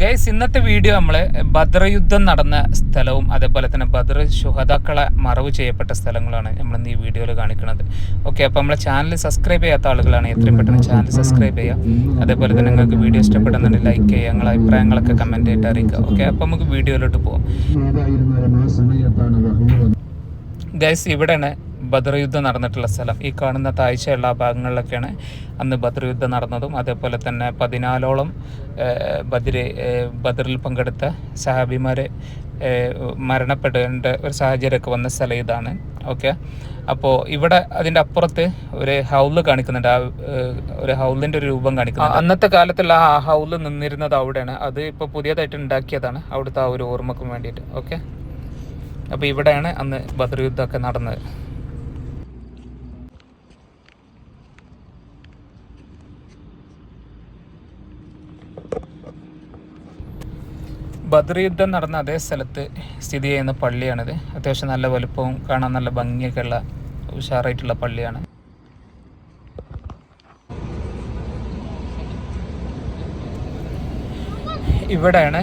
Guys, ഇന്നത്തെ video നമ്മൾ ബദർ യുദ്ധം നടന്ന സ്ഥലവും അതേപോലെ തന്നെ ബദർ ശുഹദാക്കളെ മറവ് ചെയ്യപ്പെട്ട സ്ഥലങ്ങളാണ് നമ്മൾ ഇന്ന് ഈ വീഡിയോയിൽ കാണിക്കുന്നത്. ഓക്കെ, അപ്പോൾ നമ്മളെ ചാനൽ സബ്സ്ക്രൈബ് ചെയ്യാത്ത ആളുകളാണ് എത്രയും പെട്ടെന്ന് ചാനൽ സബ്സ്ക്രൈബ് ചെയ്യുക. അതേപോലെ തന്നെ നിങ്ങൾക്ക് വീഡിയോ ഇഷ്ടപ്പെടുന്നുണ്ടെങ്കിൽ ലൈക്ക് ചെയ്യുക, നിങ്ങളുടെ അഭിപ്രായങ്ങളൊക്കെ കമൻ്റ് ആയിട്ട് അറിയിക്കുക. ഓക്കെ, അപ്പോൾ നമുക്ക് വീഡിയോയിലോട്ട് പോകാം. ഗൈസ്, ഇവിടെയാണ് ബദർ യുദ്ധം നടന്നിട്ടുള്ള സ്ഥലം. ഈ കാണുന്ന താഴ്ചയുള്ള ഭാഗങ്ങളിലൊക്കെയാണ് അന്ന് ബദർ യുദ്ധം നടന്നതും അതേപോലെ തന്നെ 14ഓളം ബദറിൽ പങ്കെടുത്ത സഹാബിമാർ മരണപ്പെടേണ്ട ഒരു സാഹചര്യമൊക്കെ വന്ന സ്ഥലം ഇതാണ്. ഓക്കെ, അപ്പോൾ ഇവിടെ അതിൻ്റെ അപ്പുറത്ത് ഒരു ഹൗല് കാണിക്കുന്നുണ്ട്. ഒരു ഹൗലിൻ്റെ ഒരു രൂപം കാണിക്കുന്നുണ്ട്. അന്നത്തെ കാലത്തുള്ള ആ ഹൗല് നിന്നിരുന്നത് അവിടെയാണ്. അത് ഇപ്പോൾ പുതിയതായിട്ട് ഉണ്ടാക്കിയതാണ്, അവിടുത്തെ ആ ഒരു ഓർമ്മക്കും വേണ്ടിയിട്ട്. ഓക്കെ, അപ്പോൾ ഇവിടെയാണ് അന്ന് ബദർ യുദ്ധമൊക്കെ നടന്നത്. ബദർ യുദ്ധം നടന്ന അതേ സ്ഥലത്ത് സ്ഥിതി ചെയ്യുന്ന പള്ളിയാണിത്. അത്യാവശ്യം നല്ല വലുപ്പവും കാണാൻ നല്ല ഭംഗിയൊക്കെ ഉള്ള ഉഷാറായിട്ടുള്ള പള്ളിയാണ്. ഇവിടെയാണ്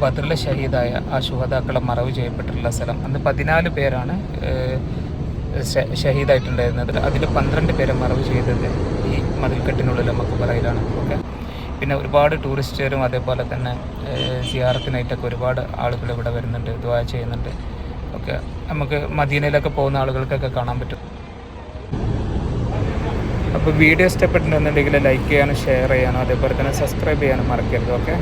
ബദറിലെ ഷഹീദായ ആ ശുഹദാക്കളെ മറവ് ചെയ്യപ്പെട്ടിട്ടുള്ള സ്ഥലം. അന്ന് 14 പേരാണ് ഷഹീദായിട്ടുണ്ടായിരുന്നത്. അതിൽ 12 പേരെ മറവ് ചെയ്തത് ഈ മതിൽക്കെട്ടിനുള്ളിലെ മക്ബറയിലാണ്. ഓക്കെ, പിന്നെ ഒരുപാട് ടൂറിസ്റ്റുകാരും അതേപോലെ തന്നെ സിയാറത്തിനായിട്ടൊക്കെ ഒരുപാട് ആളുകൾ ഇവിടെ വരുന്നുണ്ട്, ദുആ ചെയ്യുന്നുണ്ട്. ഓക്കെ, നമുക്ക് മദീനയിലൊക്കെ പോകുന്ന ആളുകൾക്കൊക്കെ കാണാൻ പറ്റും. അപ്പോൾ വീഡിയോ ഇഷ്ടപ്പെട്ടിട്ടുണ്ടെന്നുണ്ടെങ്കിൽ ലൈക്ക് ചെയ്യാനും ഷെയർ ചെയ്യാനും അതേപോലെ തന്നെ സബ്സ്ക്രൈബ് ചെയ്യാനും മറക്കരുത്. ഓക്കെ.